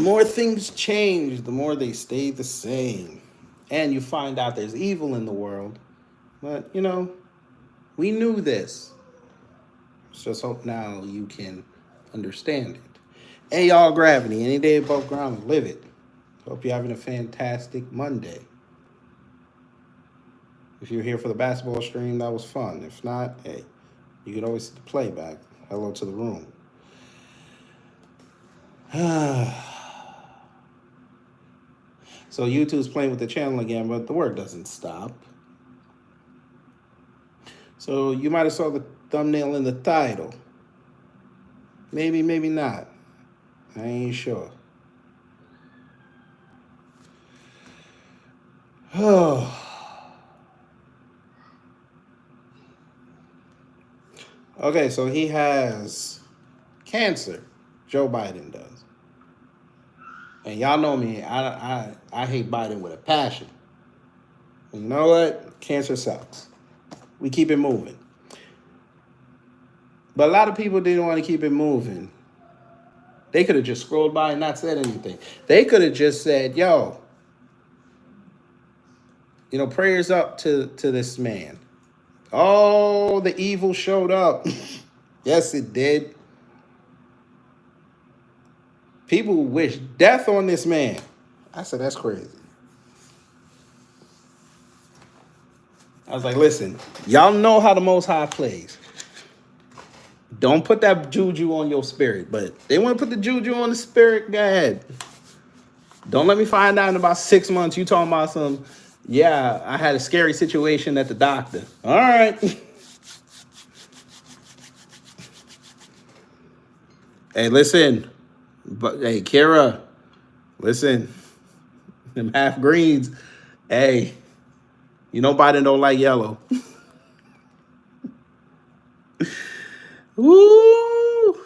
more things change, the more they stay the same. And you find out there's evil in the world. But, we knew this. Just hope now you can understand it. Hey, y'all, Gravity. Any day above ground, live it. Hope you're having a fantastic Monday. If you're here for the basketball stream, that was fun. If not, hey, you can always see the playback. Hello to the room. So YouTube's playing with the channel again, but the work doesn't stop. So you might have saw the thumbnail in the title. Maybe, maybe not. I ain't sure. Oh. Okay, so he has cancer. Joe Biden does. And y'all know me, I hate Biden with a passion. And you know what? Cancer sucks. We keep it moving. But a lot of people didn't want to keep it moving. They could have just scrolled by and not said anything. They could have just said, yo, prayers up to this man. Oh, the evil showed up. Yes, it did. People wish death on this man. I said, that's crazy. I was like, listen, y'all know how the Most High plays. Don't put that juju on your spirit. But they want to put the juju on the spirit, go ahead. Don't let me find out in about 6 months you talking about some, yeah, I had a scary situation at the doctor. All right. Hey, listen. But hey, Kara, listen. Them half greens. Hey, Biden don't like yellow. Woo!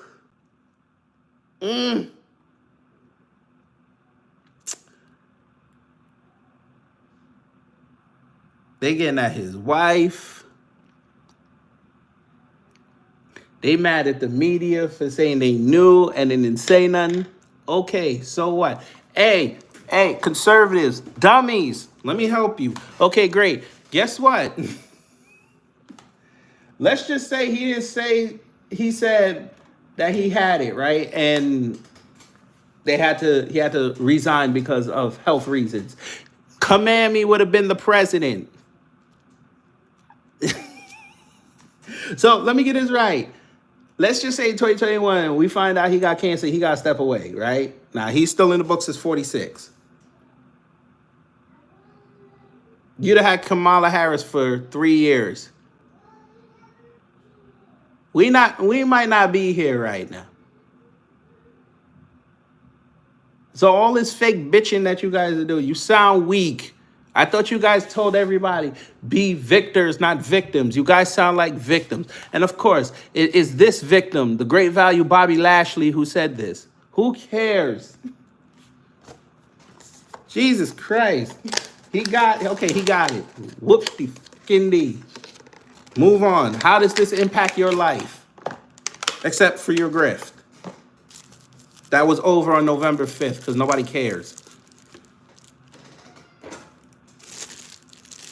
They getting at his wife. They mad at the media for saying they knew and they didn't say nothing. Okay, so what? Hey, conservatives, dummies, let me help you. Okay, great. Guess what? Let's just say he didn't say, he said that he had it, right? And he had to resign because of health reasons. Kamami would have been the president. So let me get this right. Let's just say 2021, we find out he got cancer, he got to step away, right? Now, he's still in the books as 46. You'd have had Kamala Harris for 3 years. We might not be here right now. So all this fake bitching that you guys are doing, you sound weak. I thought you guys told everybody, be victors, not victims. You guys sound like victims. And of course, it is this victim, the great value Bobby Lashley, who said this. Who cares? Jesus Christ. He got it. Whoop-de-fucking-dee. Move on. How does this impact your life? Except for your grift. That was over on November 5th because nobody cares.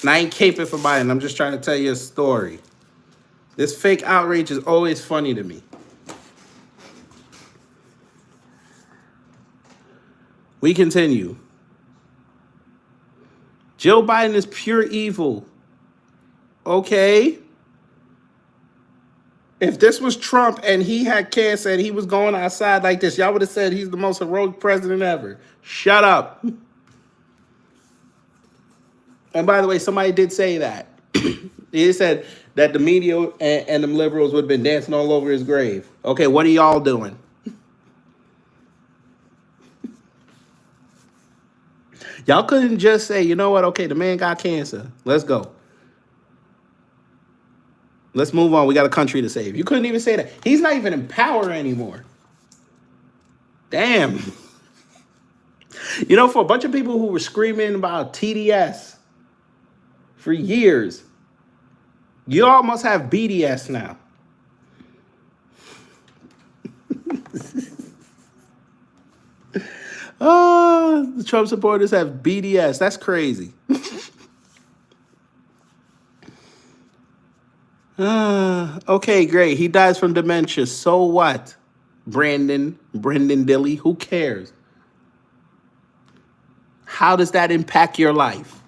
And I ain't caping for Biden. I'm just trying to tell you a story. This fake outrage is always funny to me. We continue. Joe Biden is pure evil. Okay. If this was Trump and he had cancer and he was going outside like this, y'all would have said he's the most heroic president ever. Shut up. And by the way, somebody did say that. They said that the media and them liberals would have been dancing all over his grave. Okay, what are y'all doing? Y'all couldn't just say, you know what? Okay, the man got cancer. Let's go. Let's move on. We got a country to save. You couldn't even say that. He's not even in power anymore. Damn. For a bunch of people who were screaming about TDS for years, you all must have BDS now. Oh, the Trump supporters have BDS. That's crazy. Okay, great. He dies from dementia. So what? Brendan Dilly, who cares? How does that impact your life?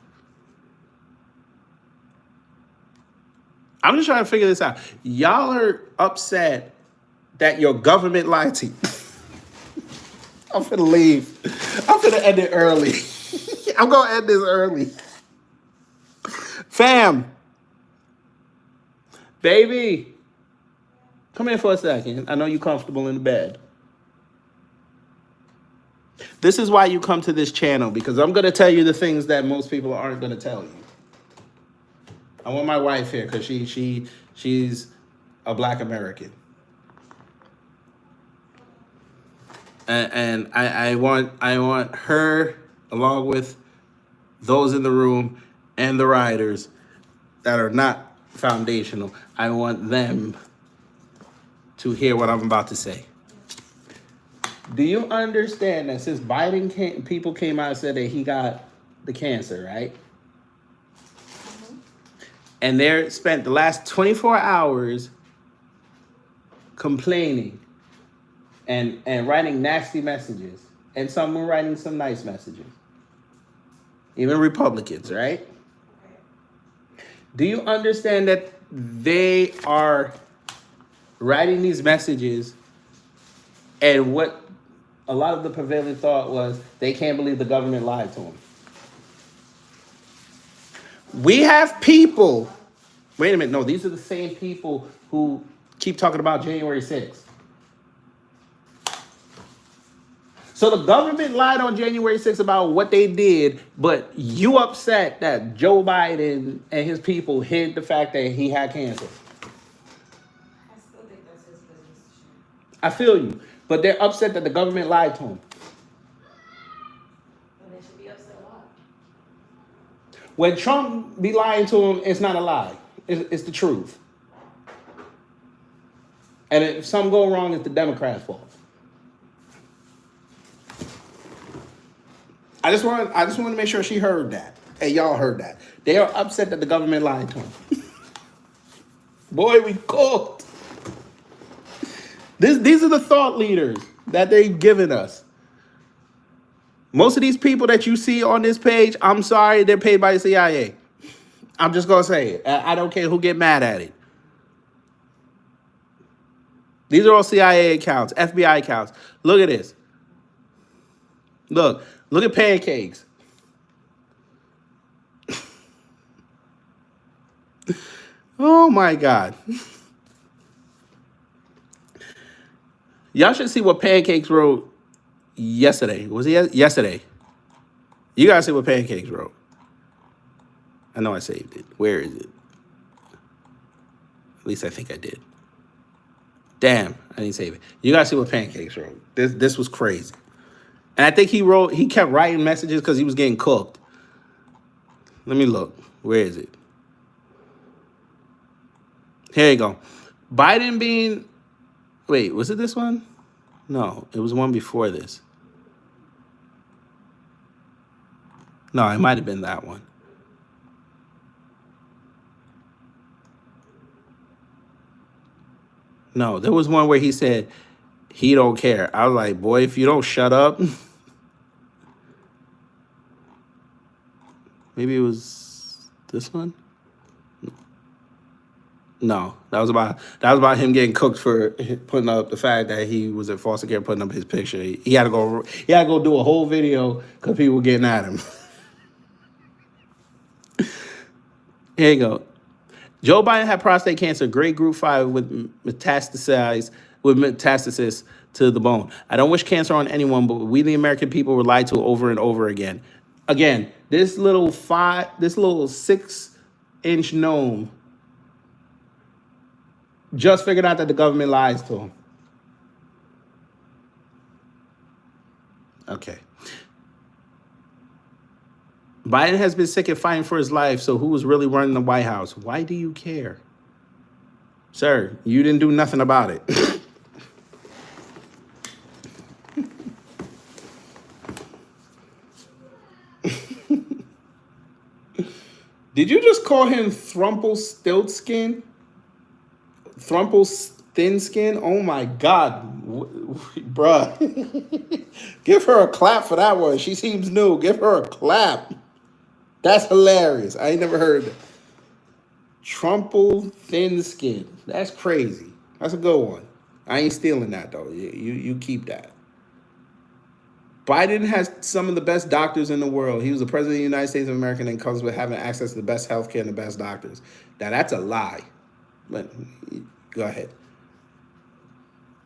I'm just trying to figure this out. Y'all are upset that your government lied to you. I'm finna leave. I'm finna end it early. I'm gonna end this early. Fam, baby, come here for a second. I know you're comfortable in the bed. This is why you come to this channel, because I'm gonna tell you the things that most people aren't gonna tell you. I want my wife here because she's a Black American, and I want her along with those in the room and the riders that are not foundational. I want them to hear what I'm about to say. Do you understand that since Biden people came out and said that he got the cancer, right? And they spent the last 24 hours complaining and writing nasty messages. And some were writing some nice messages. Even Republicans, right? Do you understand that they are writing these messages, and what a lot of the prevailing thought was they can't believe the government lied to them? We have people, wait a minute, no, these are the same people who keep talking about January 6th. So the government lied on January 6th about what they did, but you upset that Joe Biden and his people hid the fact that he had cancer. I still think that's his business. I feel you, but they're upset that the government lied to them. And they should be upset a lot. When Trump be lying to them, it's not a lie. It's the truth. And if something go wrong, it's the Democrats' fault. I just want to make sure she heard that. Hey, y'all heard that. They are upset that the government lied to them. Boy, we cooked. These are the thought leaders that they've given us. Most of these people that you see on this page, I'm sorry, they're paid by the CIA. I'm just going to say it. I don't care who get mad at it. These are all CIA accounts, FBI accounts. Look at this. Look at pancakes. Oh my God. Y'all should see what Pancakes wrote yesterday. Was it yesterday? You gotta see what Pancakes wrote. I know I saved it. Where is it? At least I think I did. Damn, I didn't save it. You gotta see what Pancakes wrote. This was crazy. And I think he kept writing messages because he was getting cooked. Let me look. Where is it? Here you go. Biden being, wait, was it this one? No, it was one before this. No, it might have been that one. No, there was one where he said he don't care. I was like, boy, if you don't shut up. Maybe it was this one. No, that was about him getting cooked for putting up the fact that he was in foster care, putting up his picture. He had to go do a whole video because people were getting at him. Here you go. Joe Biden had prostate cancer, grade group 5 with metastasis to the bone. I don't wish cancer on anyone, but we the American people were lied to over and over again. Again, this little 6-inch gnome just figured out that the government lies to him. Okay. Biden has been sick and fighting for his life, so who was really running the White House? Why do you care? Sir, you didn't do nothing about it. Did you just call him Thrumplestiltskin? Thrumplestinskin? Oh my God. Bruh. Give her a clap for that one. She seems new. Give her a clap. That's hilarious. I ain't never heard that. Trumple thin skin. That's crazy. That's a good one. I ain't stealing that though. You keep that. Biden has some of the best doctors in the world. He was the president of the United States of America and comes with having access to the best healthcare and the best doctors. Now that's a lie. But go ahead.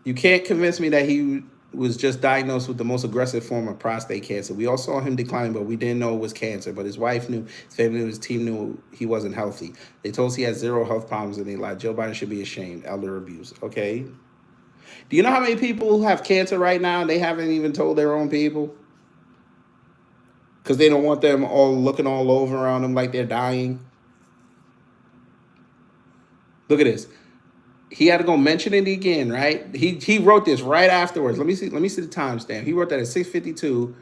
You can't convince me that he was just diagnosed with the most aggressive form of prostate cancer. We all saw him decline, but we didn't know it was cancer. But his wife knew, his family, his team knew he wasn't healthy. They told us he had zero health problems and they lied. Joe Biden should be ashamed. Elder abuse. Okay. Do you know how many people who have cancer right now and they haven't even told their own people? Because they don't want them all looking all over around them like they're dying. Look at this. He had to go mention it again, right? He wrote this right afterwards. Let me see the timestamp. He wrote that at 6:52.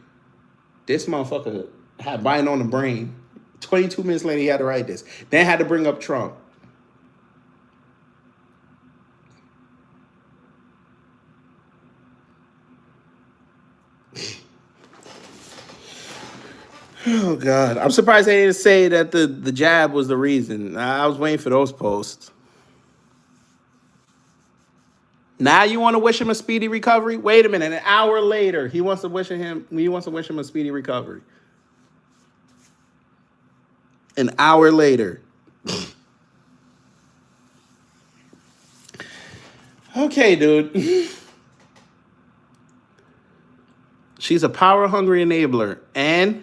This motherfucker had Biden on the brain. 22 minutes later, he had to write this. Then had to bring up Trump. Oh God. I'm surprised they didn't say that the jab was the reason. I was waiting for those posts. Now you want to wish him a speedy recovery? Wait a minute. An hour later, he wants to wish him a speedy recovery. An hour later. Okay, dude. She's a power-hungry enabler. And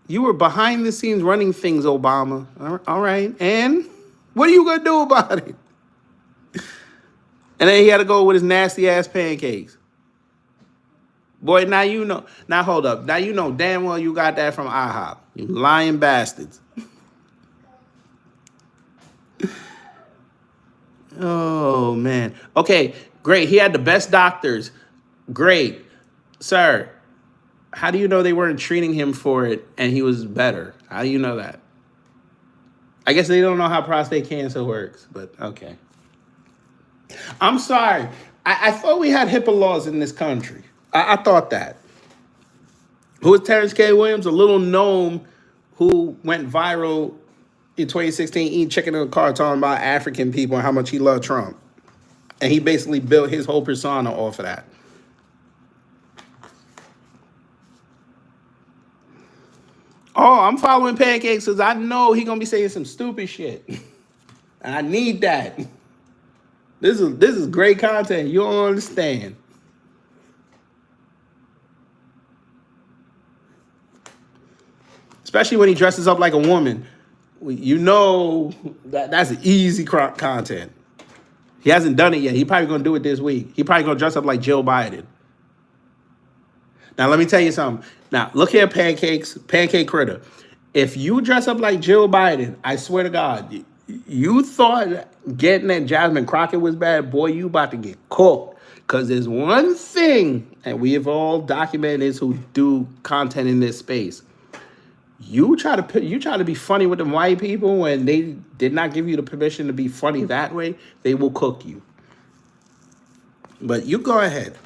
you were behind the scenes running things, Obama. All right. And what are you going to do about it? And then he had to go with his nasty-ass pancakes. Boy, now you know. Now, hold up. Now you know damn well you got that from IHOP. You lying bastards. Oh, man. Okay, great. He had the best doctors. Great. Sir, how do you know they weren't treating him for it and he was better? How do you know that? I guess they don't know how prostate cancer works, but okay. I'm sorry. I thought we had HIPAA laws in this country. I thought that. Who is Terrence K. Williams? A little gnome who went viral in 2016 eating chicken in a car talking about African people and how much he loved Trump. And he basically built his whole persona off of that. Oh, I'm following pancakes because I know he's going to be saying some stupid shit. I need that. This is great content. You don't understand. Especially when he dresses up like a woman. You know that's easy content. He hasn't done it yet. He probably going to do it this week. He probably going to dress up like Jill Biden. Now, let me tell you something. Now, look here, Pancake Critter. If you dress up like Jill Biden, I swear to God, you thought getting at Jasmine Crockett was bad. Boy, you about to get cooked. Because there's one thing, and we have all documented this who do content in this space. You try to be funny with them white people when they did not give you the permission to be funny that way, they will cook you. But you go ahead.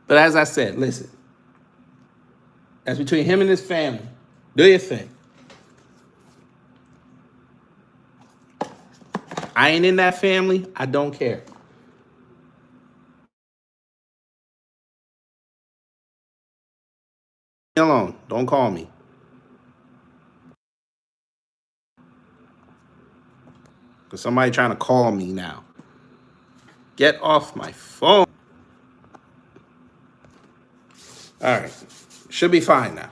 But as I said, listen. That's between him and his family. Do your thing. I ain't in that family. I don't care. Leave me alone. Don't call me. Because somebody trying to call me now. Get off my phone. All right. Should be fine now.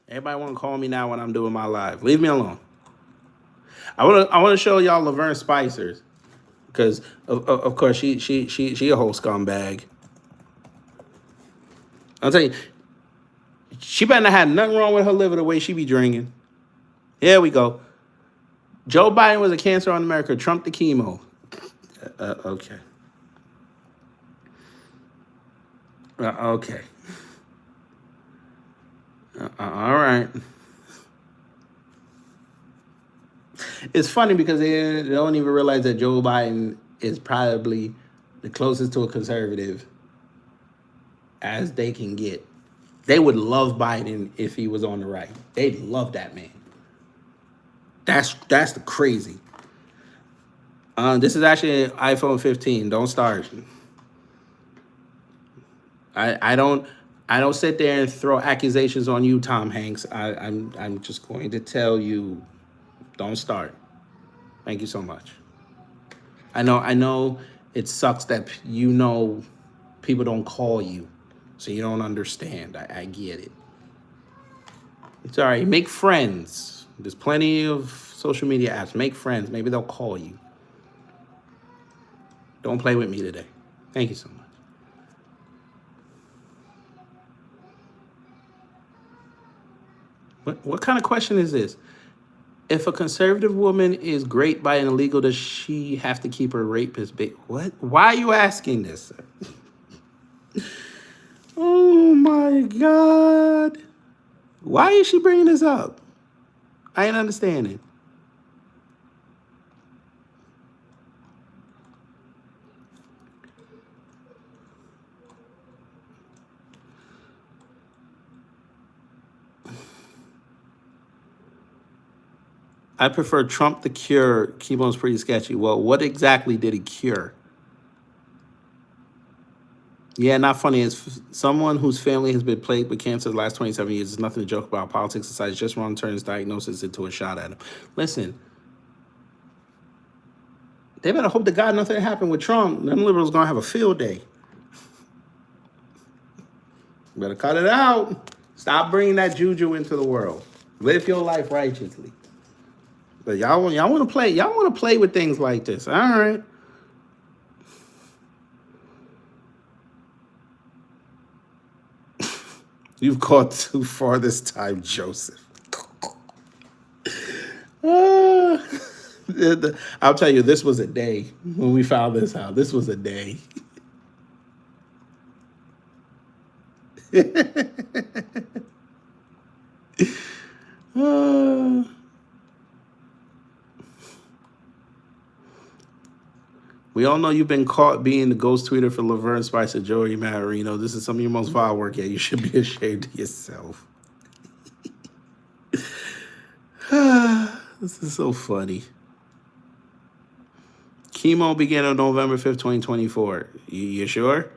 Everybody want to call me now when I'm doing my live. Leave me alone. I want to show y'all Laverne Spicer's. Because, of course, she a whole scumbag. I'll tell you, she better not have nothing wrong with her liver the way she be drinking. Here we go. Joe Biden was a cancer on America. Trump the chemo. Okay. Okay. All right. It's funny because they don't even realize that Joe Biden is probably the closest to a conservative as they can get. They would love Biden if he was on the right. They'd love that man. That's the crazy. This is actually an iPhone 15. Don't start. I don't sit there and throw accusations on you, Tom Hanks. I'm just going to tell you, don't start. Thank you so much. I know it sucks that people don't call you, so you don't understand. I get it. It's all right. Make friends. There's plenty of social media apps. Make friends. Maybe they'll call you. Don't play with me today. Thank you so much. What kind of question is this? If a conservative woman is raped by an illegal, does she have to keep her rapist bait? What? Why are you asking this? Oh my God. Why is she bringing this up? I ain't understanding. I prefer Trump the cure. Chemo's pretty sketchy. Well, what exactly did he cure? Yeah, not funny. As someone whose family has been plagued with cancer the last 27 years, there's nothing to joke about. Politics aside, just wrong turns diagnosis into a shot at him. Listen, they better hope to God nothing happened with Trump. Them liberals going to have a field day. Better cut it out. Stop bringing that juju into the world. Live your life righteously. But y'all want to play. Y'all want to play with things like this. All right. You've gone too far this time, Joseph. I'll tell you, this was a day when we found this out. This was a day. We all know you've been caught being the ghost tweeter for Laverne Spicer, Joey Marino. This is some of your most vile work yet. You should be ashamed of yourself. This is so funny. Chemo began on November 5th, 2024. You sure?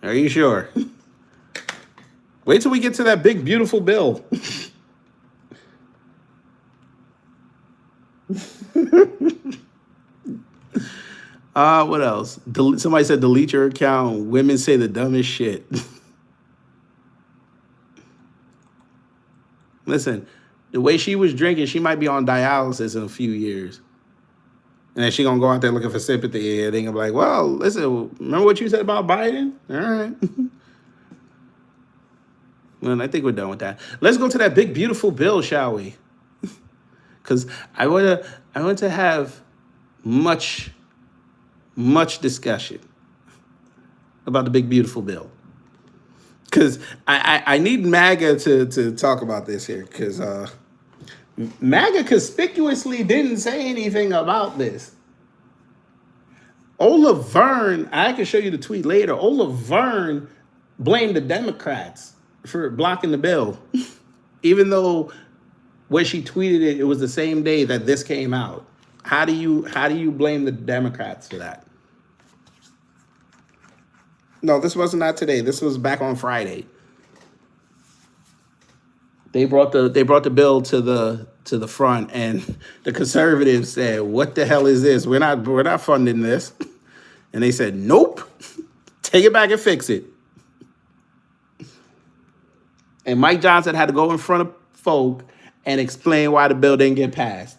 Are you sure? Wait till we get to that big, beautiful bill. What else? Somebody said delete your account. Women say the dumbest shit. Listen, the way she was drinking, she might be on dialysis in a few years. And then she gonna go out there looking for sympathy. And they gonna be like, well, listen, remember what you said about Biden? All right. Well, I think we're done with that. Let's go to that big, beautiful bill, shall we? Because I want to have much discussion about the big, beautiful bill. Because I need MAGA to talk about this here. Because MAGA conspicuously didn't say anything about this. Ola Verne, I can show you the tweet later. Ola Verne blamed the Democrats for blocking the bill. Even though when she tweeted it, it was the same day that this came out. How do you blame the Democrats for that? No, this wasn't not today. This was back on Friday. They brought the bill to the front, and the conservatives said, "What the hell is this? We're not funding this." And they said, "Nope, take it back and fix it." And Mike Johnson had to go in front of folk and explain why the bill didn't get passed.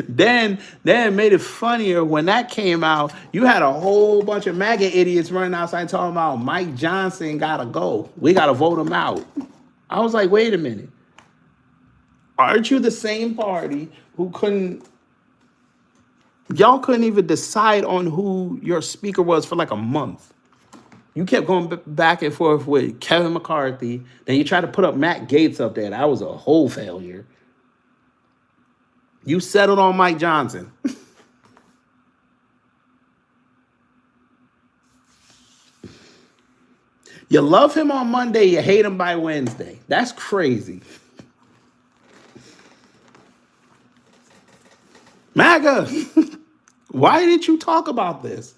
Then made it funnier when that came out. You had a whole bunch of MAGA idiots running outside talking about Mike Johnson gotta go. We gotta vote him out. I was like, wait a minute. Aren't you the same party who couldn't, y'all couldn't even decide on who your speaker was for like a month? You kept going back and forth with Kevin McCarthy. Then you tried to put up Matt Gaetz up there. That was a whole failure. You settled on Mike Johnson. You love him on Monday, you hate him by Wednesday. That's crazy. MAGA, why didn't you talk about this?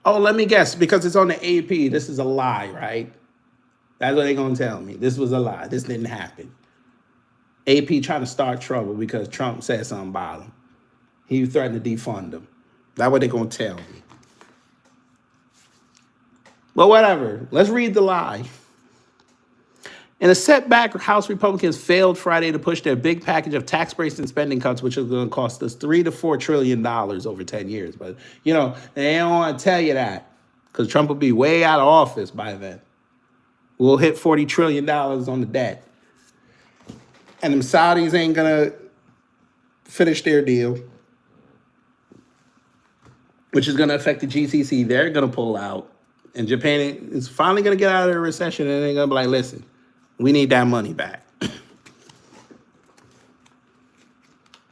Oh, let me guess, because it's on the AP. This is a lie, right? That's what they're going to tell me. This was a lie. This didn't happen. AP trying to start trouble because Trump said something about him. He threatened to defund him. That's what they're going to tell me. But whatever. Let's read the lie. In a setback, House Republicans failed Friday to push their big package of tax breaks and spending cuts, which is going to cost us $3 to $4 trillion over 10 years. But, you know, they don't want to tell you that because Trump will be way out of office by then. We'll hit $40 trillion on the debt. And them Saudis ain't going to finish their deal, which is going to affect the GCC. They're going to pull out. And Japan is finally going to get out of the recession, and they're going to be like, listen, we need that money back.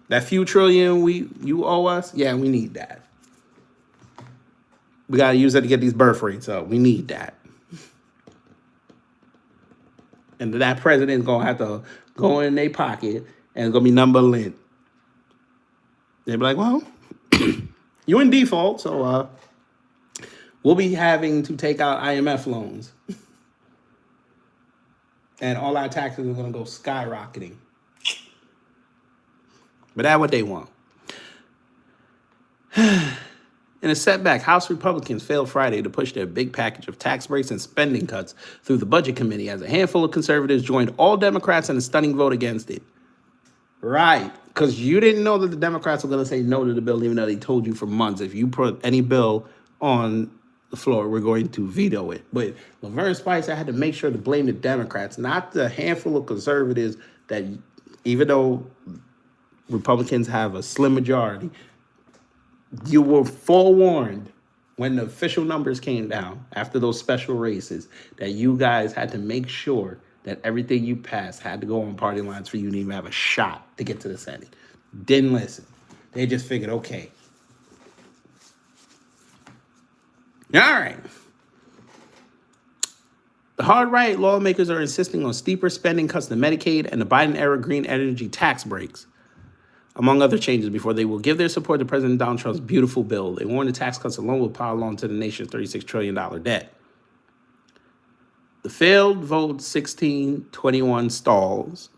That few trillion you owe us, yeah, we need that. We got to use that to get these birth rates up. We need that. And that president's going to have to go in their pocket, and it's going to be number lint. They'll be like, well, you're in default, so we'll be having to take out IMF loans. And all our taxes are going to go skyrocketing. But that's what they want. In a setback, House Republicans failed Friday to push their big package of tax breaks and spending cuts through the Budget Committee as a handful of conservatives joined all Democrats in a stunning vote against it. Right, because you didn't know that the Democrats were going to say no to the bill, even though they told you for months, if you put any bill on the floor, we're going to veto it. But Laverne Spicer had to make sure to blame the Democrats, not the handful of conservatives that, even though Republicans have a slim majority, you were forewarned when the official numbers came down after those special races that you guys had to make sure that everything you passed had to go on party lines for you to even have a shot to get to the Senate. Didn't listen. They just figured, okay. All right. The hard-right lawmakers are insisting on steeper spending cuts to Medicaid and the Biden-era green energy tax breaks, among other changes, before they will give their support to President Donald Trump's beautiful bill. They warn the tax cuts alone will pile on to the nation's $36 trillion debt. The failed vote 16-21 stalls.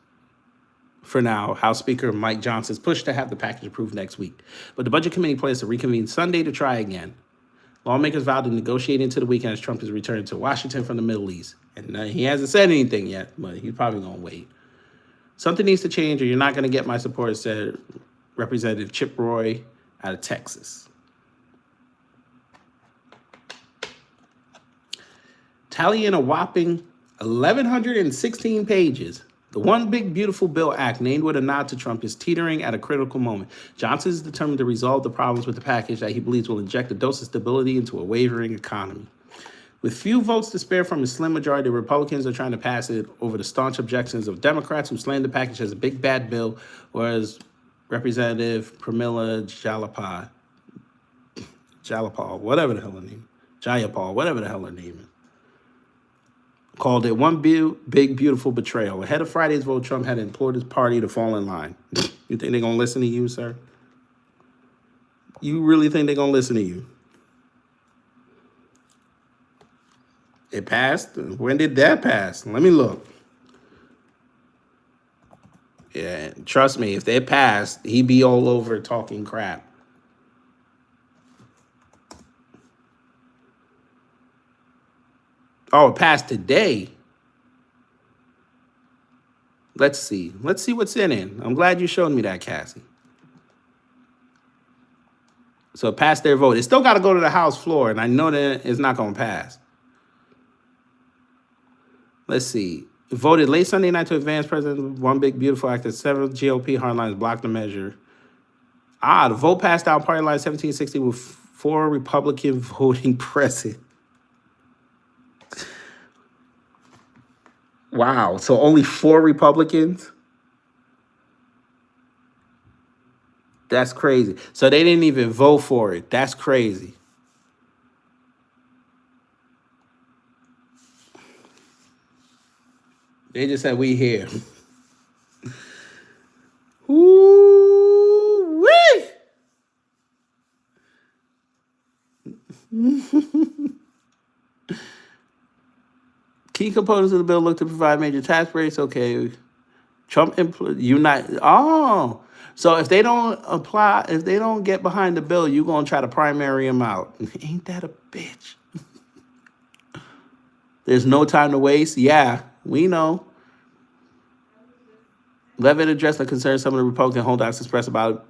For now, House Speaker Mike Johnson's push to have the package approved next week. But the Budget Committee plans to reconvene Sunday to try again. Lawmakers vowed to negotiate into the weekend as Trump is returning to Washington from the Middle East. And he hasn't said anything yet, but he's probably going to wait. Something needs to change or you're not going to get my support, said Representative Chip Roy out of Texas. Tallying a whopping 1,116 pages, the One Big Beautiful Bill Act, named with a nod to Trump, is teetering at a critical moment. Johnson is determined to resolve the problems with the package that he believes will inject a dose of stability into a wavering economy. With few votes to spare from a slim majority, Republicans are trying to pass it over the staunch objections of Democrats who slammed the package as a big bad bill, or as Representative Pramila Jayapal, whatever the hell her name is, called it one big, beautiful betrayal. Ahead of Friday's vote, Trump had implored his party to fall in line. You think they're going to listen to you, sir? You really think they're going to listen to you? It passed? When did that pass? Let me look. Yeah, trust me, if they passed, he'd be all over talking crap. Oh, it passed today. Let's see. Let's see what's in it. I'm glad you showed me that, Cassie. So it passed their vote. It still got to go to the House floor, and I know that it's not going to pass. Let's see. voted late Sunday night to advance President One Big Beautiful Act that several GOP hardliners blocked the measure. The vote passed out party line 1760 with 4 Republican voting present. Wow. So only 4 Republicans? That's crazy. So they didn't even vote for it. That's crazy. They just said we here. Ooh wee! Key components of the bill look to provide major tax breaks. Okay, unite. Oh, so if they don't apply, if they don't get behind the bill, you gonna try to primary them out. Ain't that a bitch? There's no time to waste. Yeah, we know. Levitt addressed the concerns some of the Republican holdouts expressed about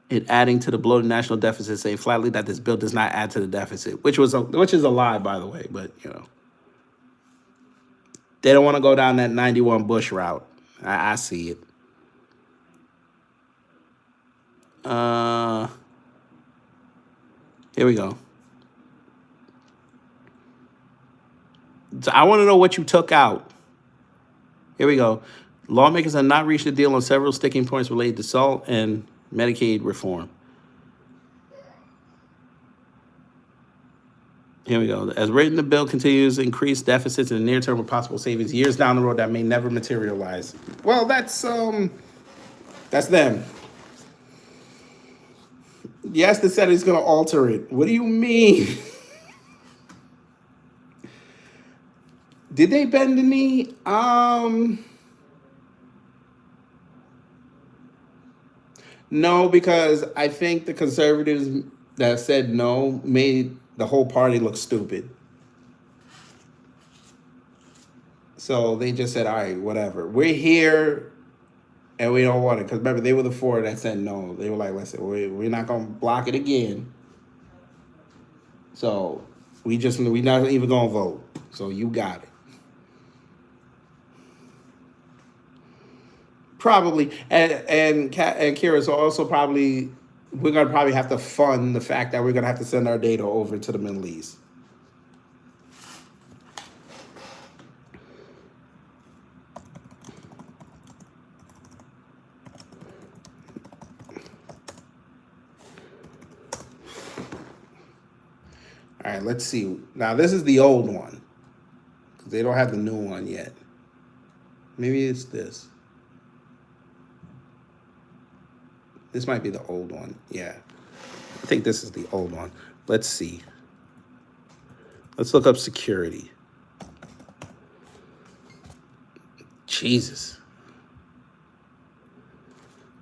it adding to the bloated national deficit, saying flatly that this bill does not add to the deficit, which is a lie, by the way. But they don't want to go down that 91 Bush route. I see it. Here we go. So I want to know what you took out. Here we go. Lawmakers have not reached a deal on several sticking points related to SALT and Medicaid reform. Here we go. As written, the bill continues to increase deficits in the near term with possible savings years down the road that may never materialize. Well, that's them. Yes, the Senate is going to alter it. What do you mean? Did they bend the knee? No, because I think the conservatives that said no made the whole party look stupid. So they just said, all right, whatever. We're here and we don't want it. Because remember, they were the 4 that said no. They were like, listen, we're not going to block it again. So we're not even going to vote. So you got it. Probably. And Kira's also probably, we're going to probably have to fund the fact that we're going to have to send our data over to the Middle East. All right, let's see. Now, this is the old one. They don't have the new one yet. Maybe it's this. This might be the old one. Yeah. I think this is the old one. Let's see. Let's look up security. Jesus.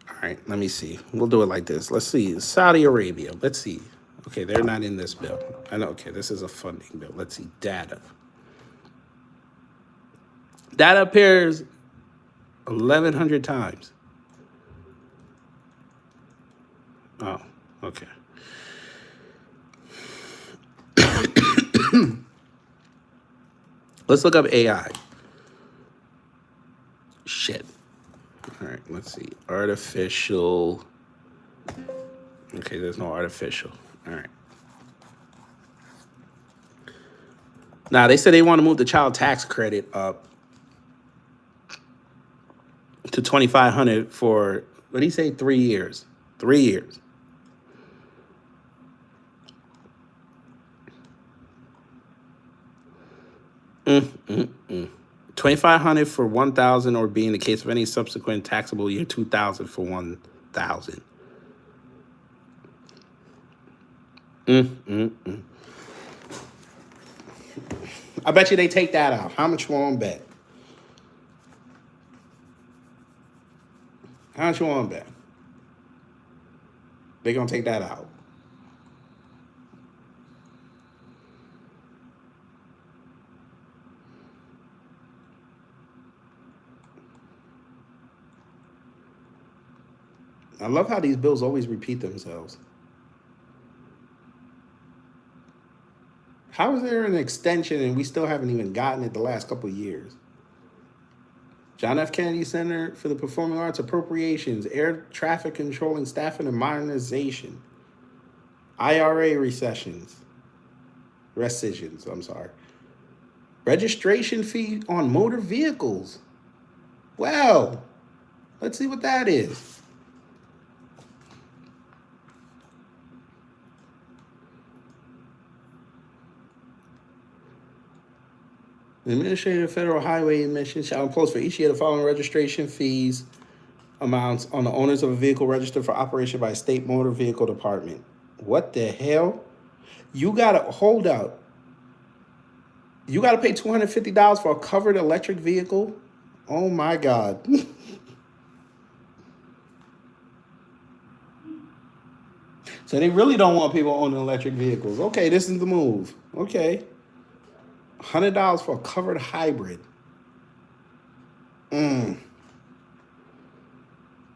All right, let me see. We'll do it like this. Let's see. Saudi Arabia. Let's see. Okay, they're not in this bill. I know. Okay, this is a funding bill. Let's see. Data. Data appears 1,100 times. Oh, okay. Let's look up AI. Shit. All right, let's see. Artificial. Okay, there's no artificial. All right. Now, they said they want to move the child tax credit up to $2,500 for, what did he say, 3 years? 3 years. $2,500 for 1,000, or be in the case of any subsequent taxable year, 2,000 for 1,000. I bet you they take that out. How much you want to bet? How much you want to bet? They're going to take that out. I love how these bills always repeat themselves. How is there an extension and we still haven't even gotten it the last couple of years? John F. Kennedy Center for the Performing Arts appropriations, air traffic controlling staffing and modernization, IRA rescissions, I'm sorry. Registration fee on motor vehicles. Well, let's see what that is. The Administrator of Federal Highway Admission shall impose for each year the following registration fees amounts on the owners of a vehicle registered for operation by a state motor vehicle department. What the hell? You gotta hold out. You gotta pay $250 for a covered electric vehicle? Oh my God. So they really don't want people owning electric vehicles. Okay, this is the move. Okay. $100 for a covered hybrid.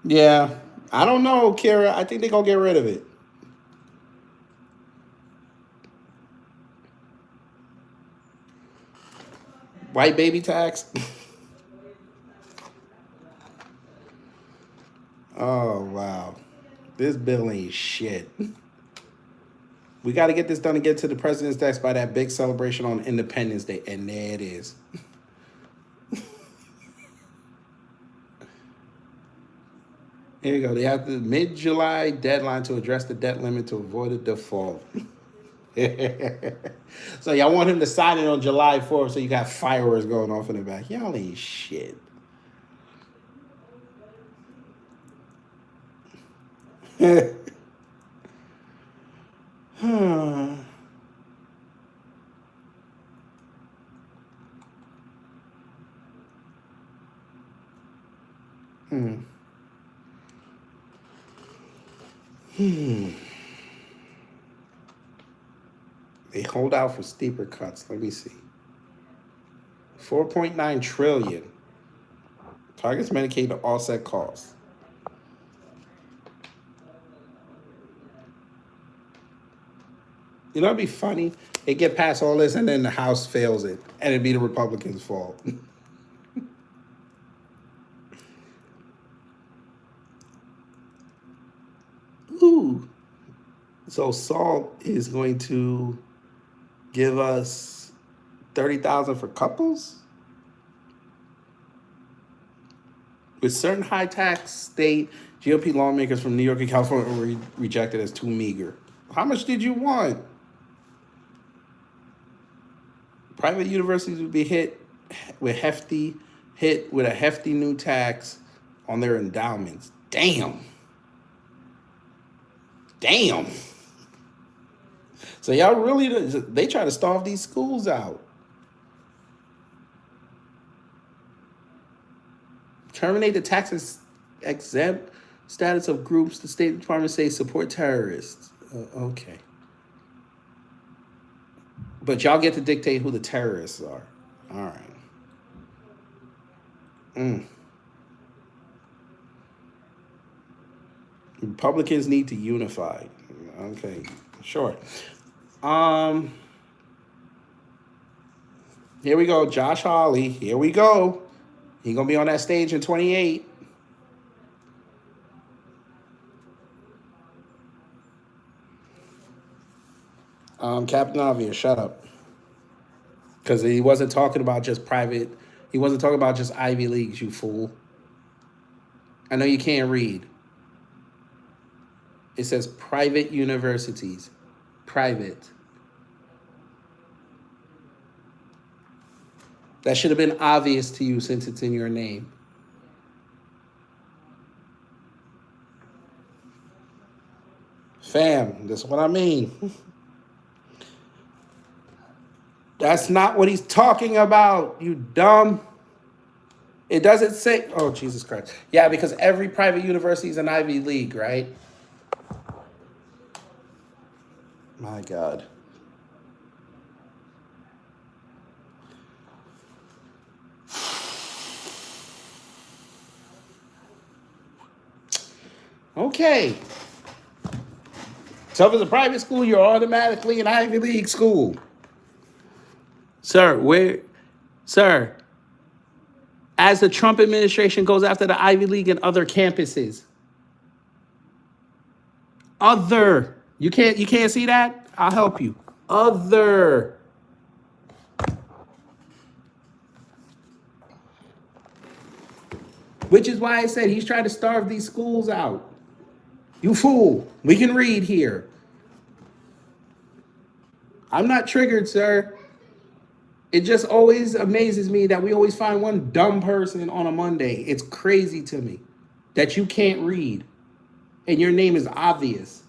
Yeah. I don't know, Kara. I think they're going to get rid of it. White baby tax. Oh, wow. This bill ain't shit. We got to get this done and get to the president's desk by that big celebration on Independence Day. And there it is. Here you go. They have the mid-July deadline to address the debt limit to avoid a default. So y'all want him to sign it on July 4th so you got fireworks going off in the back. Y'all ain't shit. They hold out for steeper cuts. Let me see. 4.9 trillion. Targets Medicaid to offset costs. You know, it'd be funny. They get past all this and then the House fails it. And it'd be the Republicans' fault. Ooh. So Salt is going to give us $30,000 for couples? With certain high tax state, GOP lawmakers from New York and California were rejected as too meager. How much did you want? Private universities would be hit with a hefty new tax on their endowments. Damn. So y'all really, they try to starve these schools out. Terminate the tax exempt status of groups the State Department says support terrorists. Okay. But y'all get to dictate who the terrorists are. All right. Republicans need to unify. Okay, sure. Here we go, Josh Hawley. Here we go. He gonna be on that stage in 28. Captain Obvious, shut up. Because he wasn't talking about just private. He wasn't talking about just Ivy Leagues, you fool. I know you can't read. It says private universities. Private. That should have been obvious to you since it's in your name. Fam, that's what I mean. That's not what he's talking about, you dumb. It doesn't say, oh, Jesus Christ. Yeah, because every private university is an Ivy League, right? My God. Okay. So if it's a private school, you're automatically an Ivy League school. Sir, as the Trump administration goes after the Ivy League and other campuses. Other. You can't see that? I'll help you. Other. Which is why I said he's trying to starve these schools out. You fool. We can read here. I'm not triggered, sir. It just always amazes me that we always find one dumb person on a Monday. It's crazy to me that you can't read and your name is obvious.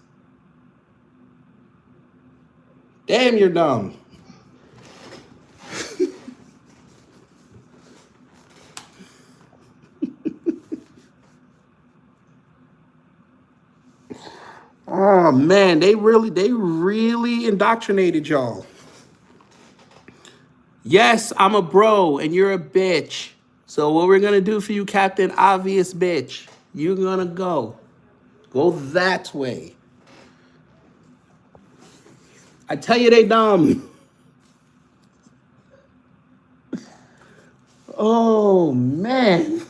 Damn, you're dumb. Oh man, they really indoctrinated y'all. Yes, I'm a bro and you're a bitch. So what we're gonna do for you, Captain Obvious Bitch, you're gonna go that way. I tell you they dumb. Oh man.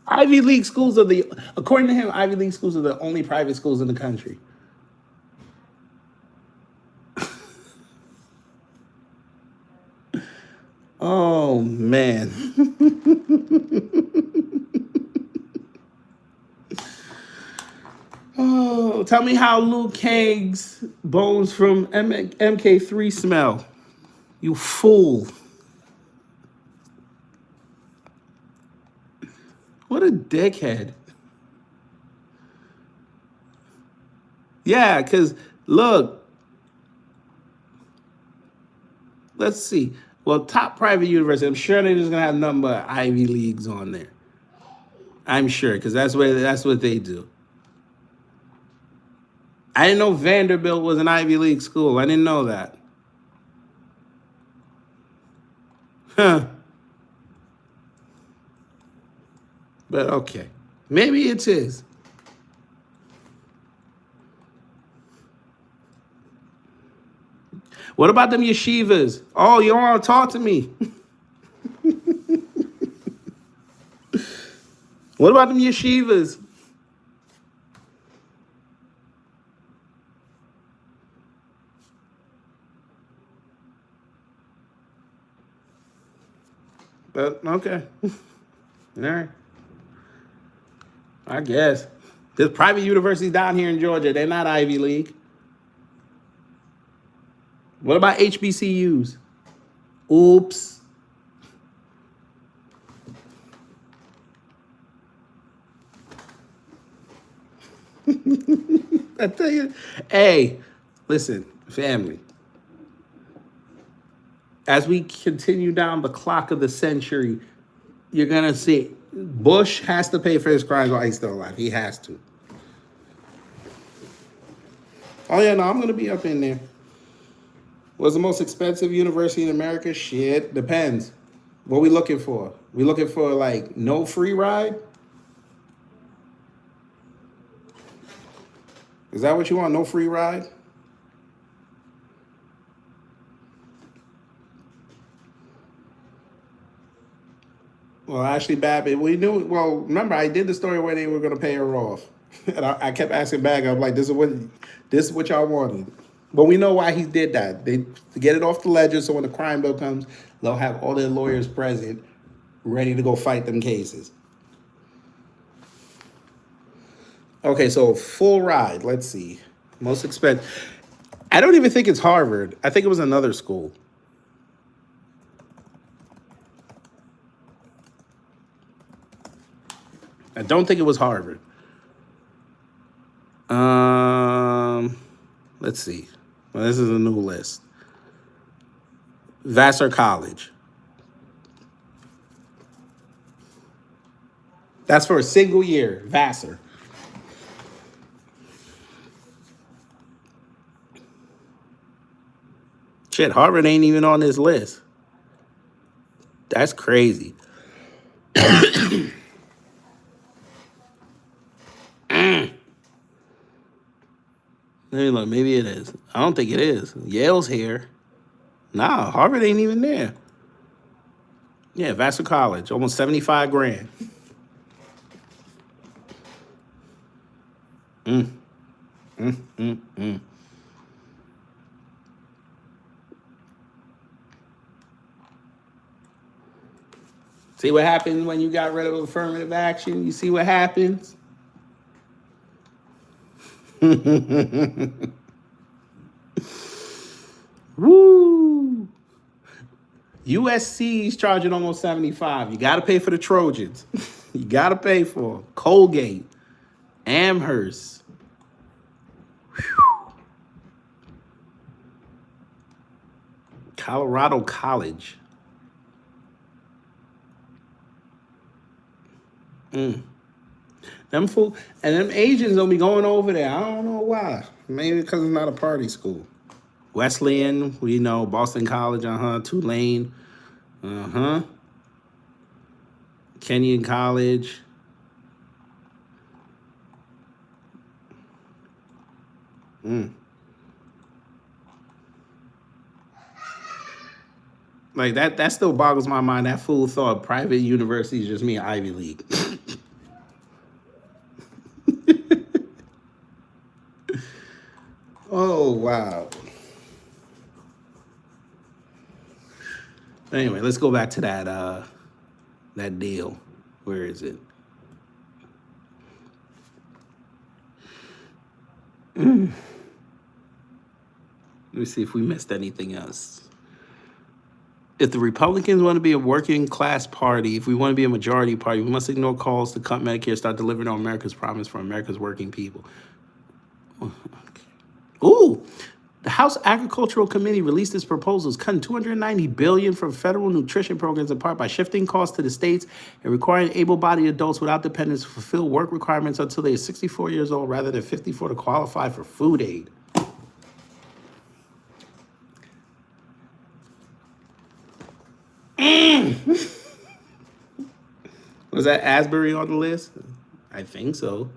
Ivy League schools are according to him, Ivy League schools are the only private schools in the country. Oh man. Oh, tell me how Liu Kang's bones from MK3 smell. You fool. What a dickhead. Yeah, because look, let's see. Well, top private university, I'm sure they're just going to have nothing but Ivy Leagues on there. I'm sure, because that's what they do. I didn't know Vanderbilt was an Ivy League school. I didn't know that. Huh. But okay. Maybe it is. What about them yeshivas? Oh, you don't want to talk to me. What about them yeshivas? But okay. All right. I guess. There's private universities down here in Georgia. They're not Ivy League. What about HBCUs? Oops. I tell you, hey, listen, family. As we continue down the clock of the century, you're going to see Bush has to pay for his crimes while he's still alive. He has to. Oh, yeah, no, I'm going to be up in there. What's the most expensive university in America? Shit, depends. What we looking for? We looking for, like, no free ride? Is that what you want? No free ride? Well, actually, Babbitt, we knew. Well, remember, I did the story where they were going to pay her off, and I kept asking back. I'm like, this is what y'all wanted. But we know why he did that. They to get it off the ledger, so when the crime bill comes, they'll have all their lawyers present, ready to go fight them cases. Okay, so full ride. Let's see, most expensive. I don't even think it's Harvard. I think it was another school. I don't think it was Harvard. Let's see. Well, this is a new list. Vassar College. That's for a single year. Vassar. Shit, Harvard ain't even on this list. That's crazy. Maybe look, maybe it is. I don't think it is. Yale's here. Nah, Harvard ain't even there. Yeah, Vassar College, almost 75 grand. Mm, mm, mm. See what happens when you got rid of affirmative action? You see what happens? Woo! USC's charging almost 75. You got to pay for the Trojans. You got to pay for them. Colgate, Amherst. Colorado College. Them fool and them Asians don't be going over there. I don't know why. Maybe because it's not a party school. Wesleyan, we know. Boston College, Tulane, Kenyon College. Like that still boggles my mind. That fool thought private universities just mean Ivy League. Oh wow. Anyway, let's go back to that deal. Where is it? Let me see if we missed anything else. If the Republicans want to be a working class party, if we want to be a majority party, we must ignore calls to cut Medicare, start delivering on America's promise for America's working people. Ooh, the House Agricultural Committee released its proposals cutting $290 billion from federal nutrition programs in part by shifting costs to the states and requiring able-bodied adults without dependents to fulfill work requirements until they are 64 years old rather than 54 to qualify for food aid. Was that Asbury on the list? I think so.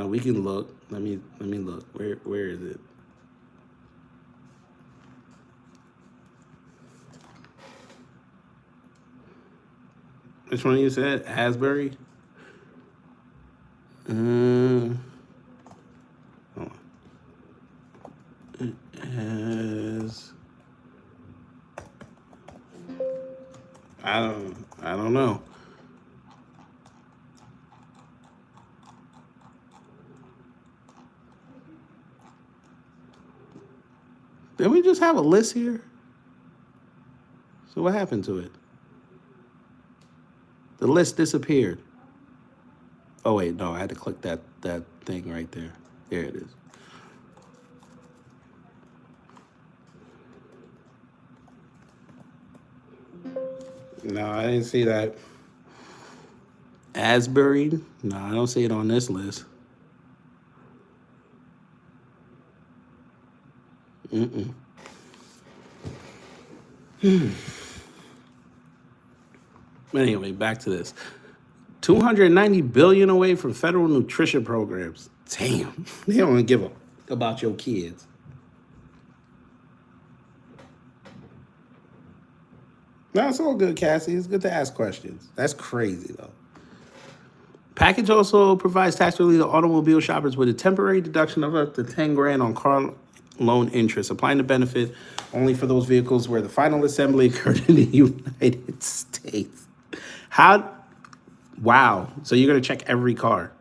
We can look. Let me look. Where is it? Which one you said? Asbury? Hold on. I don't know. Did we just have a list here? So what happened to it? The list disappeared. Oh wait, no, I had to click that thing right there. There it is. No, I didn't see that. Asbury? No, I don't see it on this list. Anyway, back to this. $290 billion away from federal nutrition programs. Damn, they don't give a about your kids. No, it's all good, Cassie. It's good to ask questions. That's crazy, though. Package also provides tax relief to automobile shoppers with a temporary deduction of up to 10 grand on car loan interest, applying the benefit only for those vehicles where the final assembly occurred in the United States. How? Wow. So you're going to check every car.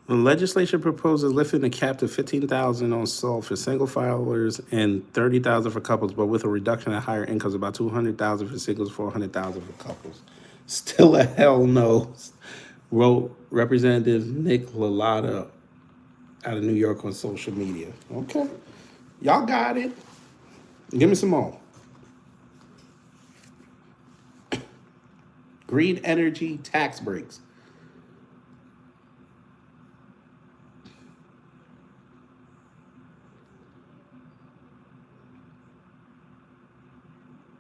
The legislation proposes lifting the cap to $15,000 on SALT for single filers and $30,000 for couples, but with a reduction at higher incomes, about $200,000 for singles, $400,000 for couples. Still a hell no, wrote Representative Nick Lalata out of New York on social media. Okay, y'all got it. Give me some more. Green energy tax breaks.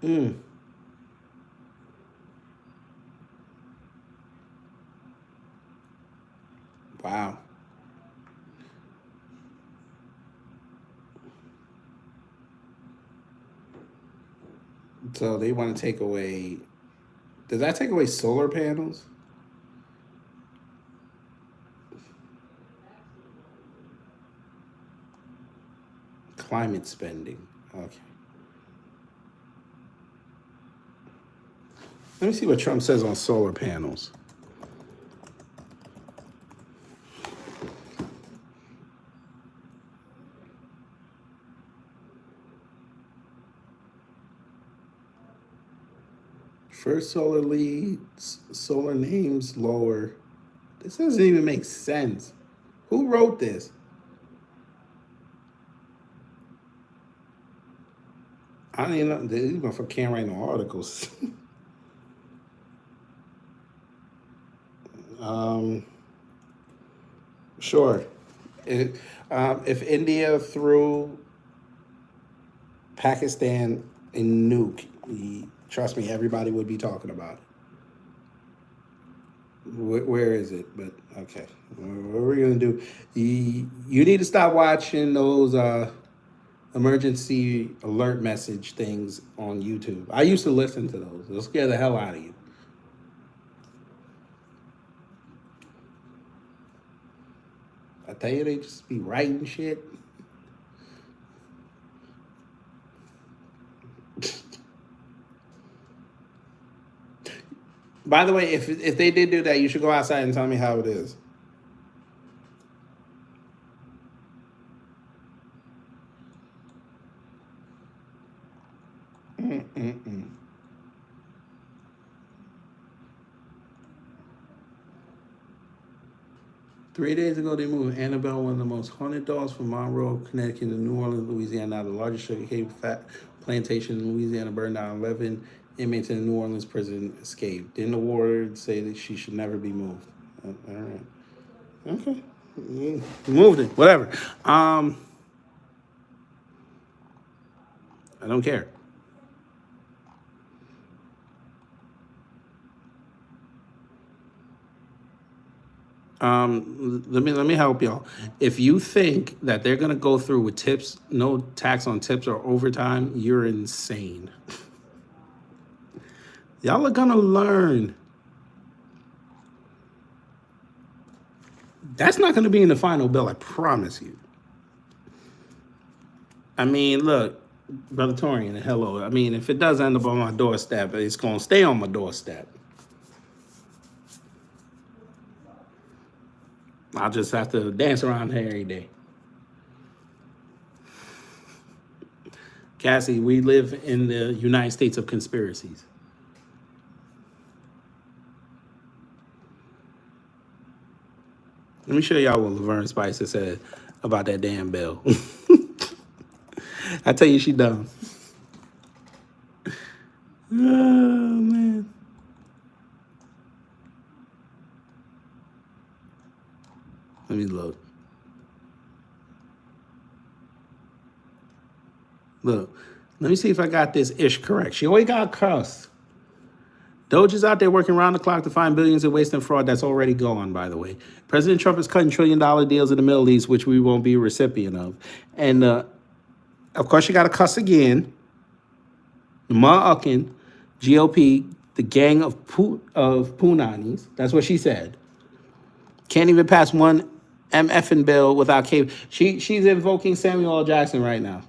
Mm. Wow. So they want to take away. Does that take away solar panels? Climate spending. Okay. Let me see what Trump says on solar panels. First solar leads, solar names lower. This doesn't even make sense. Who wrote this? I don't even know. These motherfuckers can't write no articles. um, sure. It, if India threw Pakistan in nuke, trust me, everybody would be talking about it. Where is it? But okay, what are we gonna do? You need to stop watching those emergency alert message things on YouTube. I used to listen to those. They'll scare the hell out of you. I tell you, they just be writing shit. By the way, if they did do that, you should go outside and tell me how it is. Mm-mm-mm. 3 days ago, they moved Annabelle, one of the most haunted dolls, from Monroe, Connecticut, to New Orleans, Louisiana. Now, the largest sugarcane plantation in Louisiana burned down. 11 inmates in the New Orleans prison escaped. Didn't the ward say that she should never be moved? All right. Okay. Moved it. Whatever. I don't care. Let me help y'all. If you think that they're gonna go through with tips, no tax on tips or overtime, you're insane. Y'all are gonna learn. That's not gonna be in the final bill, I promise you. I mean, look, Brother Torian, hello. I mean, if it does end up on my doorstep, it's gonna stay on my doorstep. I'll just have to dance around here every day. Cassie, we live in the United States of conspiracies. Let me show y'all what Laverne Spicer said about that damn bill. I tell you, she dumb. Oh, man. Let me look. Look. Let me see if I got this ish correct. She always got cussed. Doge is out there working round the clock to find billions in waste and fraud that's already gone, by the way. President Trump is cutting $1 trillion deals in the Middle East, which we won't be a recipient of. And, of course, you got to cuss again. Ma'akin, GOP, the gang of Punanis. That's what she said. Can't even pass one MFing bill without cave. She's invoking Samuel L. Jackson right now.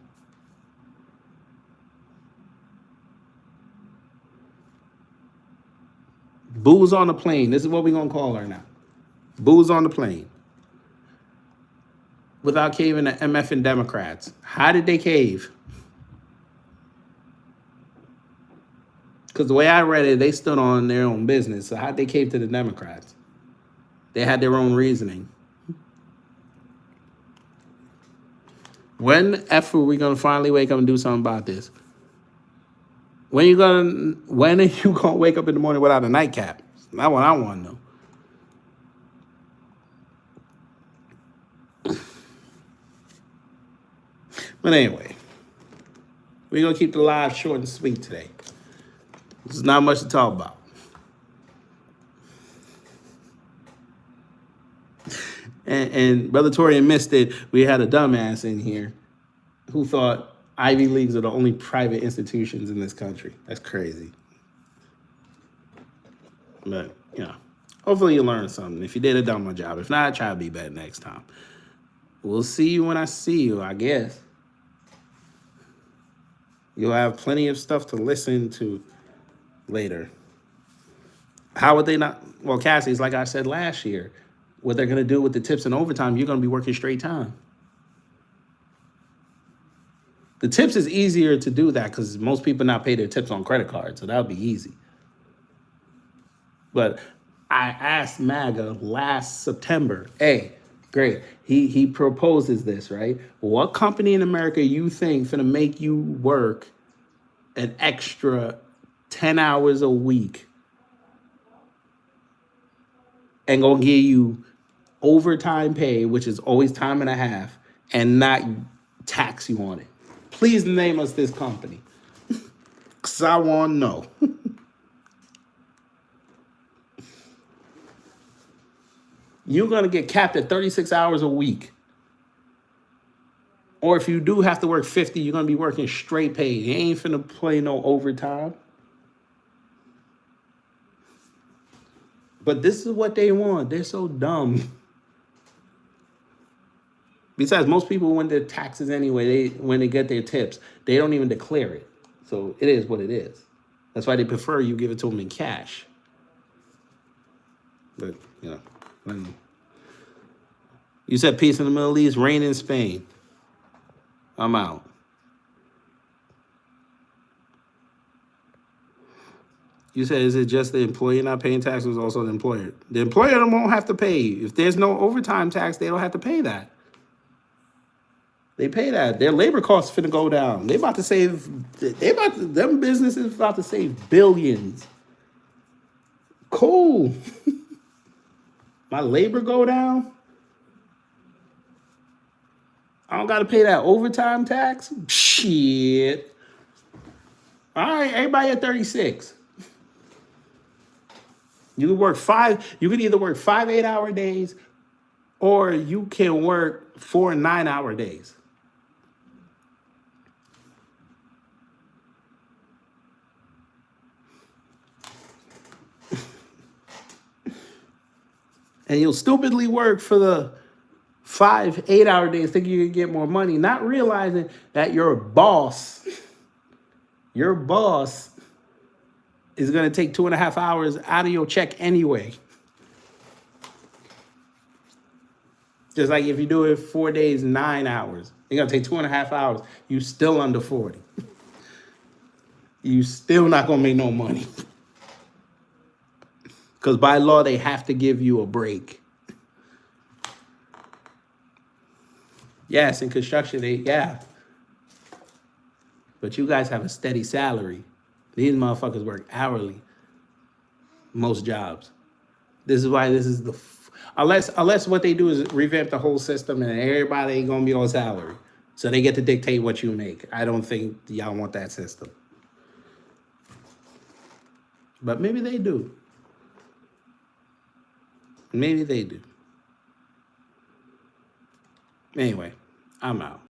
Booze on the plane. This is what we're going to call her now. Booze on the plane. Without caving the MFing Democrats. How did they cave? Because the way I read it, they stood on their own business. So how'd they cave to the Democrats? They had their own reasoning. When F are we going to finally wake up and do something about this? When are you gonna wake up in the morning without a nightcap? That's what I want to know. But anyway, we're gonna keep the live short and sweet today. There's not much to talk about. And Brother Torian missed it. We had a dumbass in here who thought Ivy Leagues are the only private institutions in this country. That's crazy. But, hopefully you learned something. If you did, I done my job. If not, try to be better next time. We'll see you when I see you, I guess. You'll have plenty of stuff to listen to later. How would they not? Well, Cassie's, like I said last year, what they're going to do with the tips and overtime, you're going to be working straight time. The tips is easier to do that because most people not pay their tips on credit cards, so that would be easy. But I asked MAGA last September, hey, great, he proposes this, right? What company in America you think finna make you work an extra 10 hours a week and gonna give you overtime pay, which is always time and a half, and not tax you on it? Please name us this company. Because I want to know. You're going to get capped at 36 hours a week. Or if you do have to work 50, you're going to be working straight paid. You ain't finna play no overtime. But this is what they want. They're so dumb. Besides, most people, when their taxes anyway, when they get their tips, they don't even declare it. So it is what it is. That's why they prefer you give it to them in cash. But, you said peace in the Middle East, rain in Spain. I'm out. You said, is it just the employee not paying taxes, also the employer? The employer won't have to pay. If there's no overtime tax, they don't have to pay that. They pay that. Their labor costs finna go down. Them businesses about to save billions. Cool. My labor go down. I don't got to pay that overtime tax. Shit. All right, everybody at 36. You can either work 5 8-hour days, or you can work 4 9-hour days. And you'll stupidly work for the 5 8-hour days thinking you can get more money, not realizing that your boss is going to take 2.5 hours out of your check anyway. Just like if you do it 4 days, 9 hours, you're going to take 2.5 hours. You still under 40. You still not going to make no money. Because by law, they have to give you a break. Yes, in construction, yeah. But you guys have a steady salary. These motherfuckers work hourly. Most jobs. This is why this is unless what they do is revamp the whole system and everybody ain't gonna be on salary. So they get to dictate what you make. I don't think y'all want that system. But maybe they do. Maybe they do. Anyway, I'm out.